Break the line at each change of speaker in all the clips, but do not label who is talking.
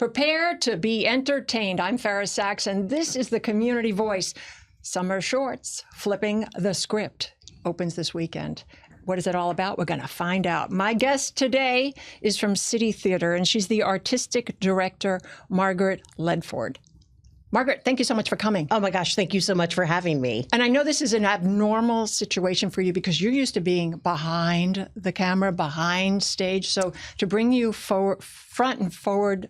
Prepare to be entertained. I'm Fara Sax, and this is the Community Voice. Summer Shorts, Flipping the Script, opens this weekend. What is it all about? We're going to find out. My guest today is from City Theater, and she's the artistic director, Margaret Ledford. Margaret, thank you so much for coming.
Oh my gosh, thank you so much for having me.
And I know this is an abnormal situation for you because you're used to being behind the camera, behind stage. So to bring you forward, front and forward,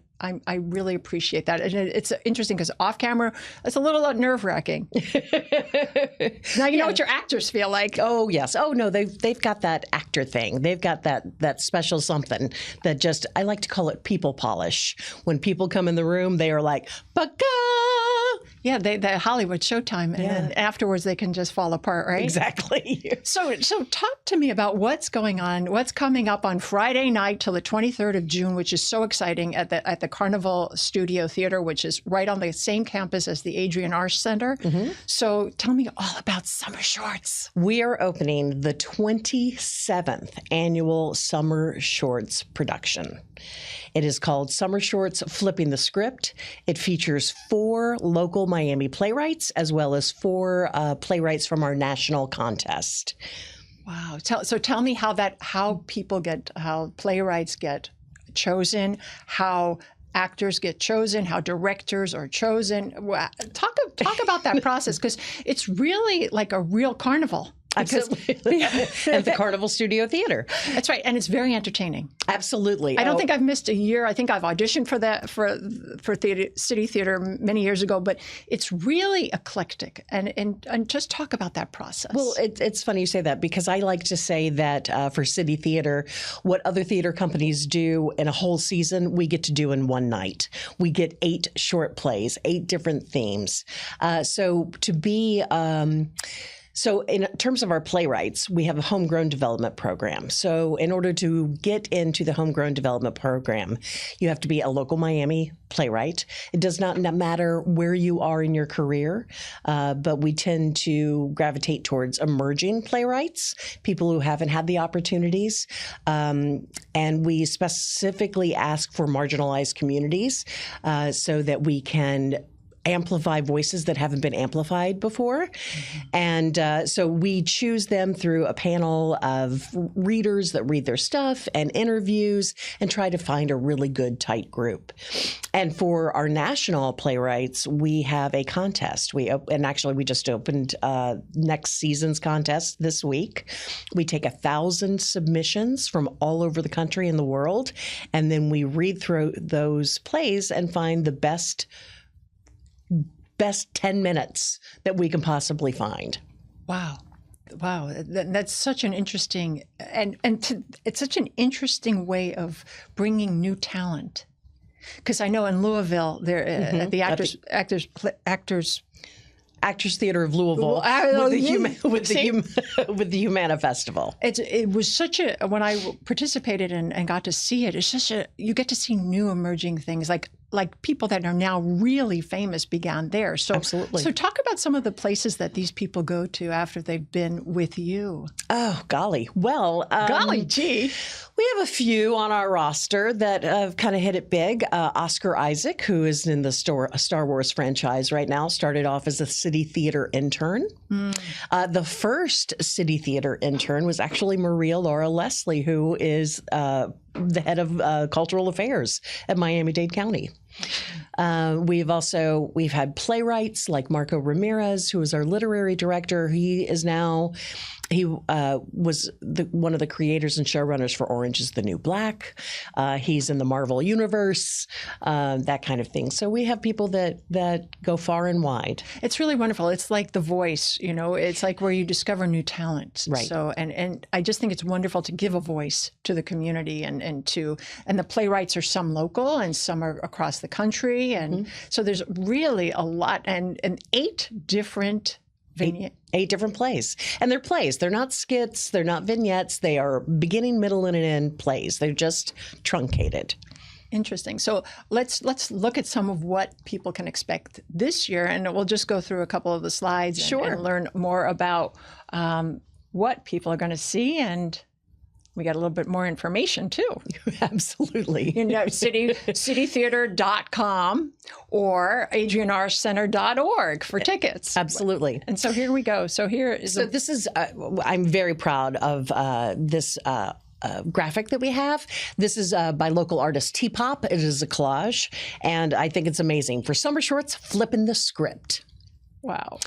I really appreciate that. And it's interesting because off camera, it's a little nerve-wracking. Now you know what your actors feel like.
Oh yes. Oh no, they've got that actor thing. They've got that special something that just, I like to call it people polish. When people come in the room, they are like, "Baka!"
Yeah, the Hollywood Showtime, and then afterwards they can just fall apart, right?
Exactly.
So talk to me about what's going on, what's coming up on Friday night till the 23rd of June, which is so exciting at the Carnival Studio Theater, which is right on the same campus as the Adrienne Arsht Center. Mm-hmm. So tell me all about Summer Shorts.
We are opening the 27th annual Summer Shorts production. It is called Summer Shorts, Flipping the Script. It features 4 local Miami playwrights as well as 4 playwrights from our national contest.
Wow. So tell me how playwrights get chosen, how actors get chosen, how directors are chosen. Talk about that process, because it's really like a real carnival.
Absolutely. At the Carnival Studio Theater.
That's right. And it's very entertaining.
Absolutely.
I don't think I've missed a year. I think I've auditioned for that for City Theater many years ago, but it's really eclectic. And just talk about that process.
Well, it's funny you say that, because I like to say that for City Theater, what other theater companies do in a whole season, we get to do in one night. We get 8 short plays, 8 different themes. So in terms of our playwrights, we have a homegrown development program. So in order to get into the homegrown development program, you have to be a local Miami playwright. It does not matter where you are in your career, but we tend to gravitate towards emerging playwrights, people who haven't had the opportunities. And we specifically ask for marginalized communities so that we can amplify voices that haven't been amplified before. Mm-hmm. And so we choose them through a panel of readers that read their stuff and interviews and try to find a really good, tight group. And for our national playwrights, we have a contest. We just opened next season's contest this week. We take 1,000 submissions from all over the country and the world, and then we read through those plays and find the best 10 minutes that we can possibly find.
Wow. That's such an interesting, it's such an interesting way of bringing new talent. Because I know in Louisville, there at the Actors Theater of Louisville with the Humana Festival. It was such a, when I participated and got to see it, it's such you get to see new emerging things like people that are now really famous began there. So
absolutely.
So talk about some of the places that these people go to after they've been with you.
Oh, golly. Well,
golly gee.
We have a few on our roster that have kind of hit it big. Oscar Isaac, who is in the Star Wars franchise right now, started off as a City Theater intern. The first City Theater intern was actually Maria Laura Leslie, who is the head of cultural affairs at Miami-Dade County. We've had playwrights like Marco Ramirez, who is our literary director. He was one of the creators and showrunners for Orange is the New Black. He's in the Marvel Universe, that kind of thing. So we have people that go far and wide.
It's really wonderful. It's like The Voice, it's like where you discover new talent.
Right.
So, and I just think it's wonderful to give a voice to the community and the playwrights are some local and some are across the country. And so there's really a lot and 8 different
8 different plays. And they're plays. They're not skits. They're not vignettes. They are beginning, middle, and end plays. They're just truncated.
Interesting. So let's look at some of what people can expect this year, and we'll just go through a couple of the slides and learn more about what people are going to see and We got a little bit more information too.
Absolutely.
Citytheater.com or adriennearshcenter.org for tickets.
Absolutely.
And so here we go. So here is
this is, I'm very proud of this graphic that we have. This is by local artist T-Pop. It is a collage, and I think it's amazing. For summer shorts, flipping the script.
wow.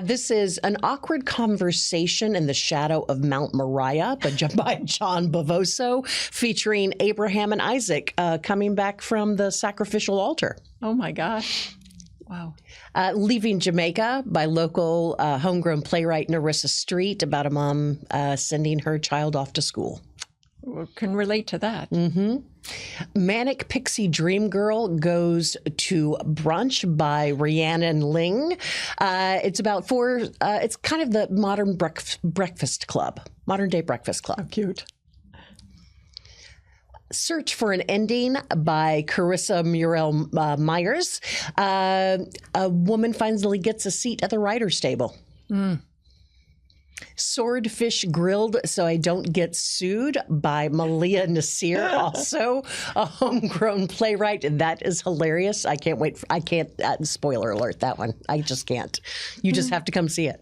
This is An Awkward Conversation in the Shadow of Mount Moriah by John Bavoso, featuring Abraham and Isaac coming back from the sacrificial altar.
Oh my gosh. Wow.
Leaving Jamaica by local homegrown playwright Narissa Street, about a mom sending her child off to school.
We can relate to that.
Manic Pixie Dream Girl Goes to Brunch by Rhiannon Ling. It's about it's kind of the modern breakfast club, modern day breakfast club.
Cute.
Search for an Ending by Carissa Muriel Myers. A woman finally gets a seat at the writer's table. Swordfish Grilled So I Don't Get Sued by Malia Nasir, also a homegrown playwright. That is hilarious. I can't wait. I can't, spoiler alert, that one. I just can't. You just have to come see it.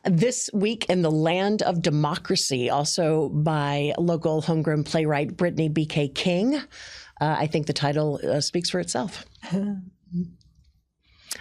This Week in the Land of Democracy, also by local homegrown playwright Brittany B.K. King. I think the title speaks for itself.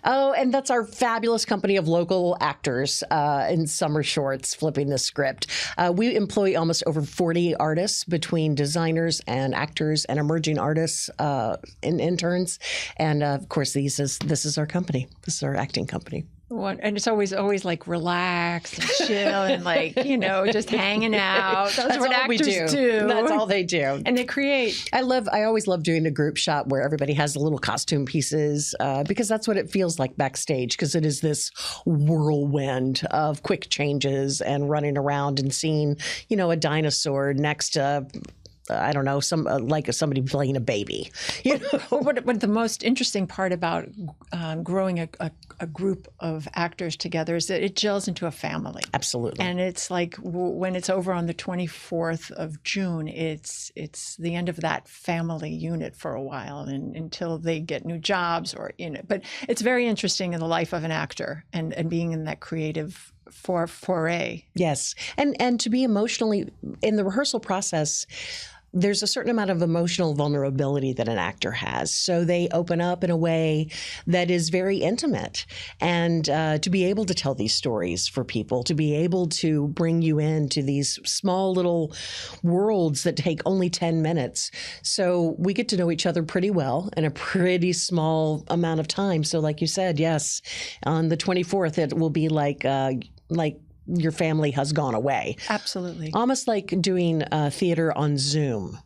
Oh, and that's our fabulous company of local actors in summer shorts, flipping the script. We employ almost over 40 artists, between designers and actors and emerging artists and interns. And of course, this is our company. This is our acting company.
And it's always like relaxed and chill and like, just hanging out. That's what actors do.
That's all they do.
And they create.
I always love doing a group shot where everybody has the little costume pieces because that's what it feels like backstage, because it is this whirlwind of quick changes and running around and seeing, a dinosaur next to I don't know, like somebody playing a baby.
What the most interesting part about growing a group of actors together is that it gels into a family.
Absolutely.
And it's like when it's over on the 24th of June, it's the end of that family unit for a while, and until they get new jobs or But it's very interesting in the life of an actor and being in that creative foray.
Yes, and to be emotionally in the rehearsal process. There's a certain amount of emotional vulnerability that an actor has. So they open up in a way that is very intimate. And to be able to tell these stories for people, to be able to bring you into these small little worlds that take only 10 minutes. So we get to know each other pretty well in a pretty small amount of time. So like you said, yes, on the 24th, it will be like your family has gone away.
Absolutely.
Almost like doing theater on Zoom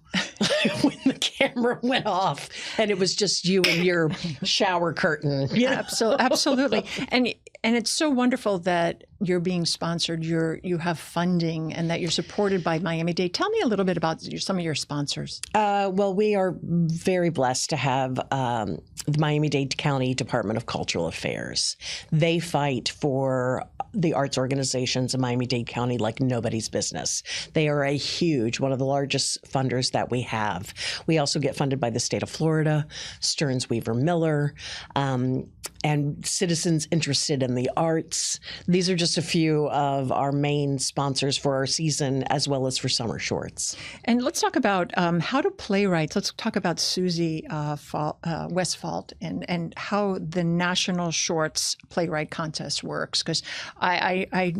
when the camera went off and it was just you and your shower curtain.
Absolutely. And it's so wonderful that you're being sponsored, you have funding, and that you're supported by Miami-Dade. Tell me a little bit about some of your sponsors.
Well, we are very blessed to have the Miami-Dade County Department of Cultural Affairs. They fight for the arts organizations in Miami-Dade County like nobody's business. They are one of the largest funders that we have. We also get funded by the state of Florida, Stearns Weaver Miller, and citizens interested in the arts. These are just a few of our main sponsors for our season, as well as for summer shorts.
And let's talk about how do playwrights, let's talk about Susie Westfalt and how the National Shorts Playwright Contest works, because I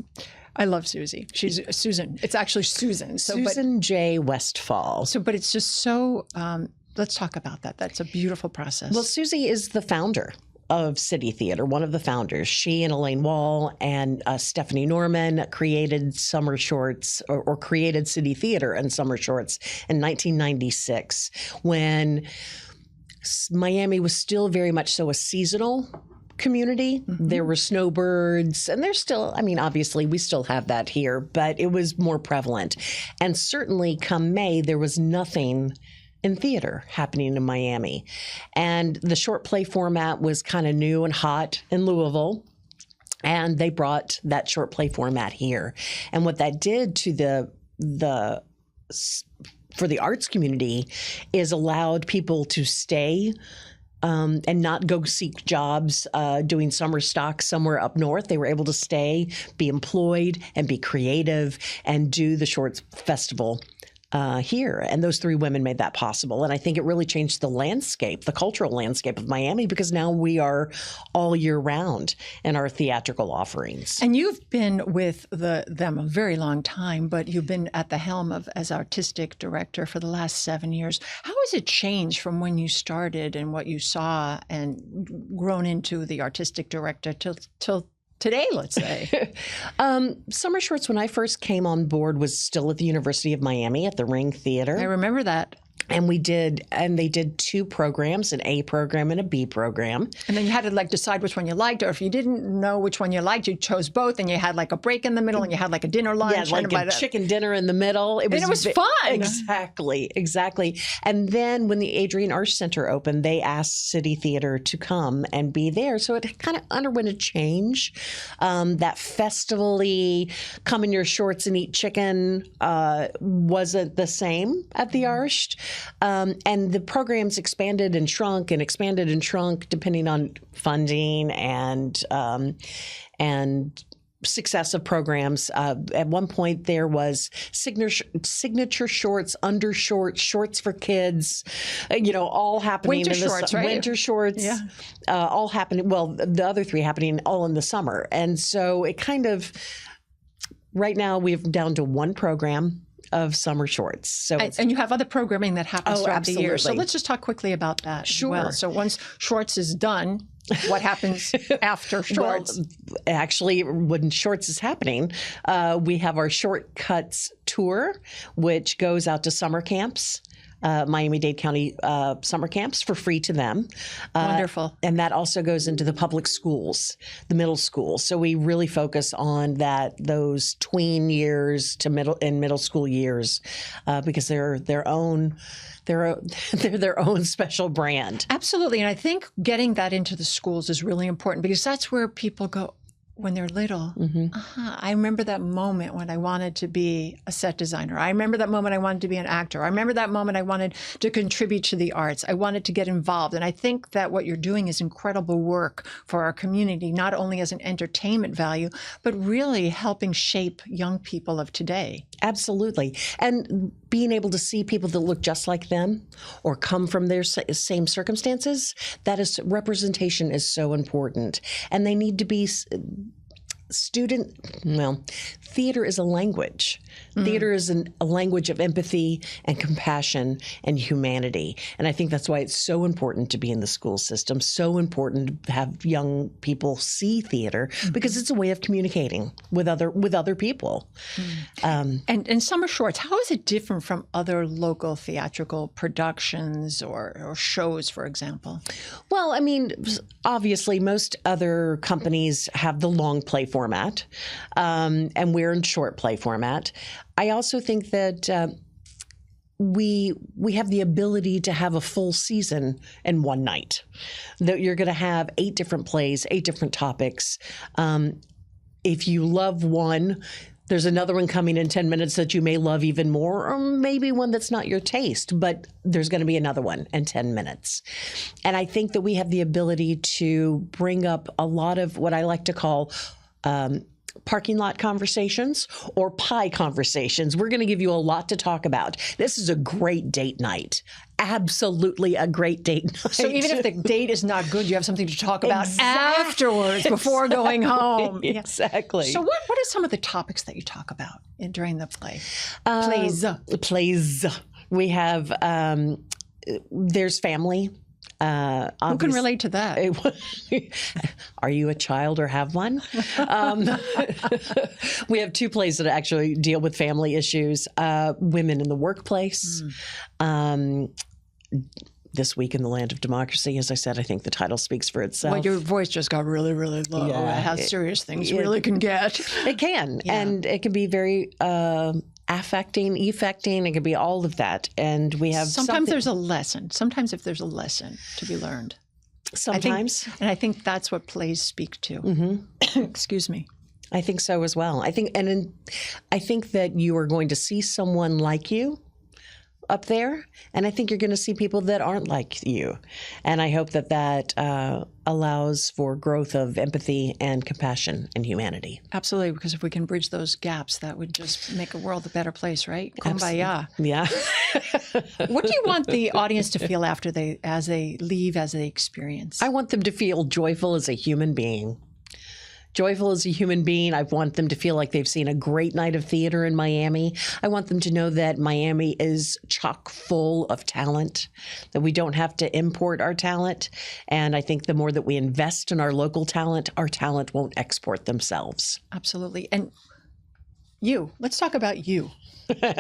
love Susie. She's Susan. It's actually Susan.
Susan J. Westfall.
But it's just so, let's talk about that. That's a beautiful process.
Well, Susie is the founder of City Theater, one of the founders. She and Elaine Wall and Stephanie Norman created summer shorts or created City Theater and summer shorts in 1996 when Miami was still very much so a seasonal community. Mm-hmm. There were snowbirds, and there's still, obviously we still have that here, but it was more prevalent. And certainly come May, there was nothing in theater happening in Miami. And the short play format was kind of new and hot in Louisville. And they brought that short play format here. And what that did to the for the arts community is allowed people to stay and not go seek jobs doing summer stock somewhere up north. They were able to stay, be employed, and be creative and do the Shorts Festival here. And those three women made that possible. And I think it really changed the landscape, the cultural landscape of Miami, because now we are all year round in our theatrical offerings.
And you've been with them a very long time, but you've been at the helm as artistic director for the last 7 years. How has it changed from when you started and what you saw and grown into the artistic director till today, let's say?
Summer Shorts, when I first came on board, was still at the University of Miami at the Ring Theater.
I remember that.
And they did two programs, an A program and a B program.
And then you had to decide which one you liked, or if you didn't know which one you liked, you chose both, and you had a break in the middle, and you had a dinner lunch.
Yeah, a chicken dinner in the middle.
It was fun.
Exactly. And then when the Adrienne Arsht Center opened, they asked City Theater to come and be there. So it kind of underwent a change. That festival-y, come in your shorts and eat chicken wasn't the same at the Arsht. And the programs expanded and shrunk depending on funding and success of programs. At one point, there was signature shorts, shorts for kids, all happening.
Winter shorts, right?
Winter shorts, yeah. All happening. Well, the other three happening all in the summer. And so it kind of, right now, we're down to one program of summer shorts. So
and you have other programming that happens throughout the year. So let's just talk quickly about that.
Sure.
Well, so once Shorts is done, what happens after Shorts?
Well, actually, when Shorts is happening, we have our Shortcuts tour, which goes out to summer camps. Miami-Dade County summer camps for free to them.
Wonderful.
And that also goes into the public schools, the middle schools. So we really focus on those tween years to middle school years because they're their own special brand.
Absolutely. And I think getting that into the schools is really important because that's where people go, when they're little.
Mm-hmm.
I remember that moment when I wanted to be a set designer. I remember that moment I wanted to be an actor. I remember that moment I wanted to contribute to the arts. I wanted to get involved. And I think that what you're doing is incredible work for our community, not only as an entertainment value, but really helping shape young people of today.
Absolutely. And being able to see people that look just like them or come from their same circumstances, representation is so important. And they need to be theater is a language. Theater is a language of empathy and compassion and humanity. And I think that's why it's so important to be in the school system, so important to have young people see theater because it's a way of communicating with other people.
And Summer Shorts, how is it different from other local theatrical productions or shows, for example?
Well, I mean, obviously, most other companies have the long play format, and we're in short play format. I also think that we have the ability to have a full season in one night. That you're going to have 8 different plays, 8 different topics. If you love one, there's another one coming in 10 minutes that you may love even more, or maybe one that's not your taste, but there's going to be another one in 10 minutes. And I think that we have the ability to bring up a lot of what I like to call parking lot conversations or pie conversations. We're going to give you a lot to talk about. This is a great date night. Absolutely a great date night.
So even if the date is not good, you have something to talk about afterwards before going home.
Exactly.
So what are some of the topics that you talk about during the play?
Plays. We have, there's family.
Who can relate to that?
Are you a child or have one? We have 2 plays that actually deal with family issues. Women in the workplace. This Week in the Land of Democracy. As I said, I think the title speaks for itself.
Well, your voice just got really, really low.
Yeah,
how serious things really can get.
It can. Yeah. And it can be very affecting. It can be all of that. And we have
sometimes there's a lesson. Sometimes if there's a lesson to be learned.
Sometimes.
I think that's what plays speak to.
Mm-hmm.
Excuse me.
I think so as well. I think that you are going to see someone like you up there, and I think you're going to see people that aren't like you. And I hope that allows for growth of empathy and compassion and humanity.
Absolutely, because if we can bridge those gaps, that would just make a world a better place, right? Kumbaya.
Yeah.
What do you want the audience to feel as they leave, as they experience?
I want them to feel joyful as a human being. Joyful as a human being. I want them to feel like they've seen a great night of theater in Miami. I want them to know that Miami is chock full of talent, that we don't have to import our talent. And I think the more that we invest in our talent won't export themselves.
Absolutely. And let's talk about you.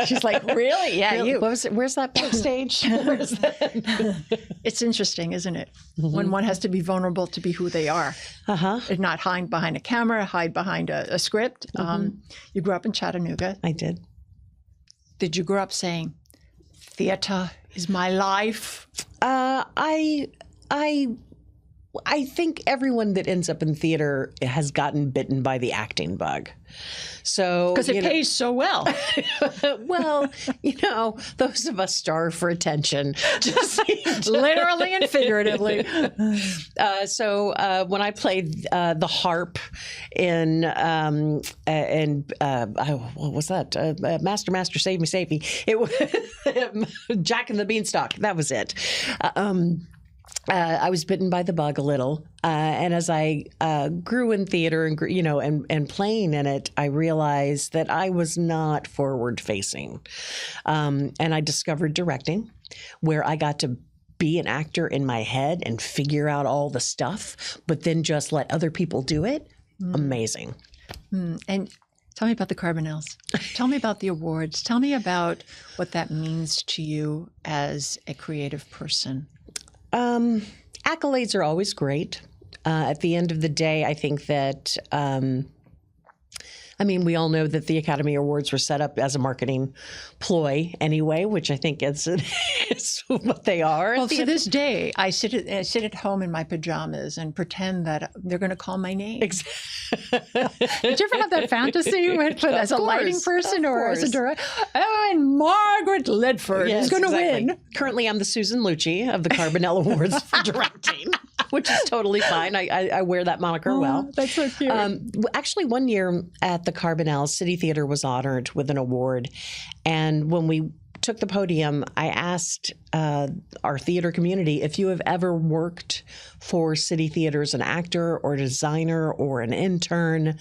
She's like, really? Yeah,
Really?
you.
Where's that backstage? Where's that?
It's interesting, isn't it? When one has to be vulnerable to be who they are. And not hide behind a camera, hide behind a script. You grew up in Chattanooga.
I did.
Did you grow up saying, theater is my life?
I think everyone that ends up in theater has gotten bitten by the acting bug. So
because it pays so well.
Well, those of us starve for attention, just
literally and figuratively.
So when I played the harp in what was that? Master, save me. It was Jack and the Beanstalk. That was it. I was bitten by the bug a little, and as I grew in theater and playing in it, I realized that I was not forward facing, and I discovered directing, where I got to be an actor in my head and figure out all the stuff, but then just let other people do it. Amazing.
And tell me about the Carbonells. Tell me about the awards. Tell me about what that means to you as a creative person.
Accolades are always great. At the end of the day, I think that, we all know that the Academy Awards were set up as a marketing ploy anyway, which I think is what they are.
Well, to this day, I sit at home in my pajamas and pretend that they're going to call my name. Did you ever have that fantasy as a lighting person or as a director? Oh, and Margaret Ledford is going to win.
Currently, I'm the Susan Lucci of the Carbonell Awards for directing, which is totally fine. I wear that moniker well.
That's so cute.
Actually, one year at the Carbonell, City Theater was honored with an award. And when we took the podium, I asked our theater community, if you have ever worked for City Theater as an actor or designer or an intern,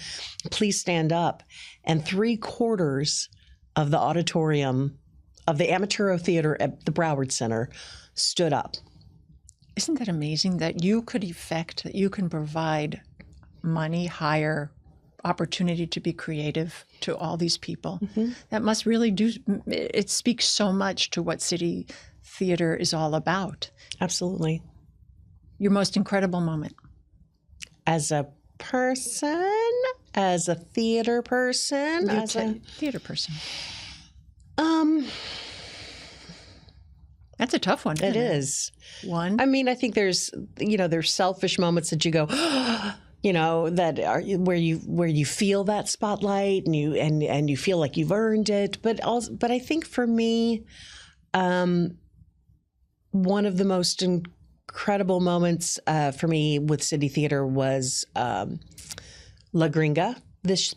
please stand up. And 3/4 of the auditorium of the Amaturo Theater at the Broward Center stood up.
Isn't that amazing that you can provide money, hire, opportunity to be creative to all these people? That must really it speaks so much to what City Theater is all about.
Absolutely.
Your most incredible moment?
As a person, as a theater person, as a
theater person. That's a tough one.
It is.
One.
I think there's selfish moments that you go, that are where you feel that spotlight and you feel like you've earned it. But I think for me, one of the most incredible moments for me with City Theater was La Gringa. This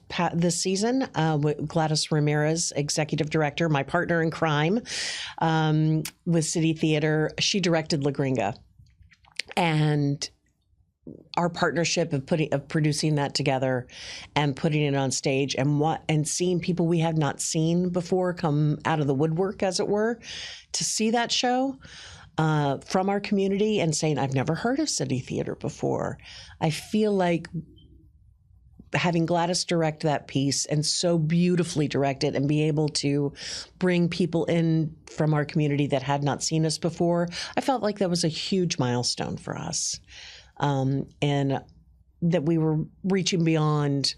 season, with Gladys Ramirez, executive director, my partner in crime with City Theater. She directed La Gringa, and our partnership of producing that together and putting it on stage and seeing people we have not seen before come out of the woodwork, as it were, to see that show from our community and saying, I've never heard of City Theater before. I feel like having Gladys direct that piece and so beautifully direct it and be able to bring people in from our community that had not seen us before, I felt like that was a huge milestone for us. And that we were reaching beyond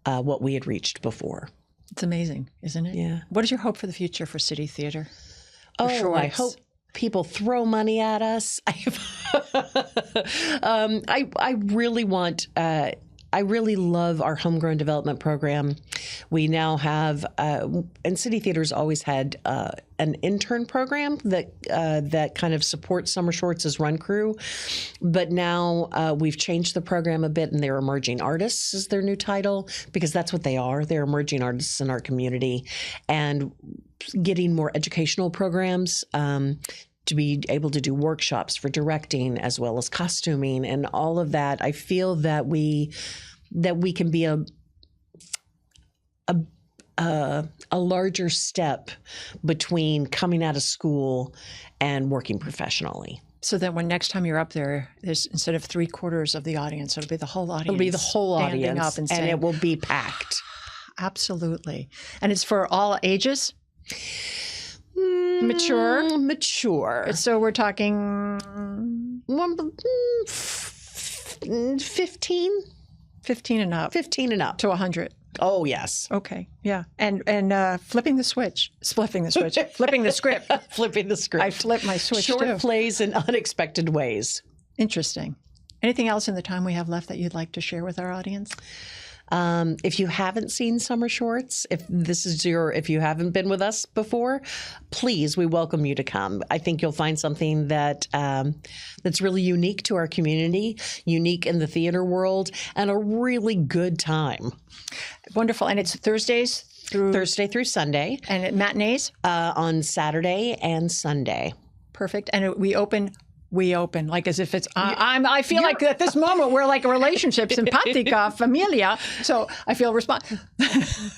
what we had reached before.
It's amazing, isn't it?
Yeah.
What is your hope for the future for City Theater?
I hope people throw money at us. I really want I really love our homegrown development program. We now have, and City Theater's always had an intern program that kind of supports Summer Shorts as run crew. But now we've changed the program a bit, and they're emerging artists is their new title, because that's what they are. They're emerging artists in our community, and getting more educational programs to be able to do workshops for directing as well as costuming and all of that. I feel that we can be a larger step between coming out of school and working professionally.
So that when next time you're up there, there's instead of 3/4 of the audience, it'll be the whole audience.
It'll be the whole
standing
audience,
up and saying,
it will be packed.
Absolutely. And it's for all ages? Mature. So we're talking
15?
15 and up.
15 and up.
To 100.
Oh, yes.
Okay. Yeah. And flipping the script. Flipping the script.
Flipping the script.
I flip my switch
Short
too.
plays in unexpected ways.
Interesting. Anything else in the time we have left that you'd like to share with our audience?
If you haven't seen Summer Shorts, if you haven't been with us before, please, we welcome you to come. I think you'll find something that's really unique to our community, unique in the theater world, and a really good time.
Wonderful. And it's Thursday through Sunday. And matinees?
On Saturday and Sunday.
Perfect. And we open like as if it's I feel like at this moment we're like a relationship simpatica familia, so I feel I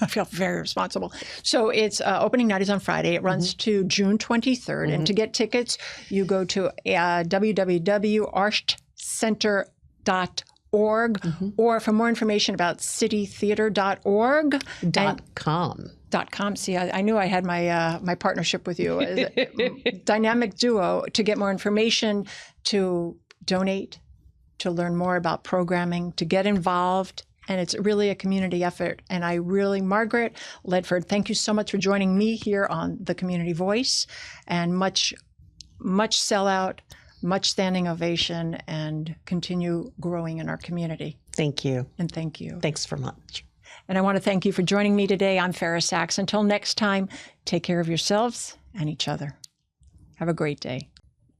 feel very responsible. So it's opening night is on Friday. It runs to June 23rd. And to get tickets you go to www.arshtcenter.org or for more information about citytheater.org
.com.
See, I knew I had my partnership with you, dynamic duo, to get more information, to donate, to learn more about programming, to get involved. And it's really a community effort. And Margaret Ledford, thank you so much for joining me here on The Community Voice. And much sellout, much standing ovation, and continue growing in our community.
Thank you.
And thank you.
Thanks for much.
And I want to thank you for joining me today. I'm Fara Sax. Until next time, take care of yourselves and each other. Have a great day.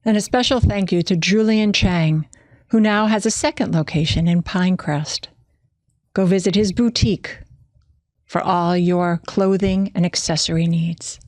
And a special thank you to Julian Chang, who now has a second location in Pinecrest. Go visit his boutique for all your clothing and accessory needs.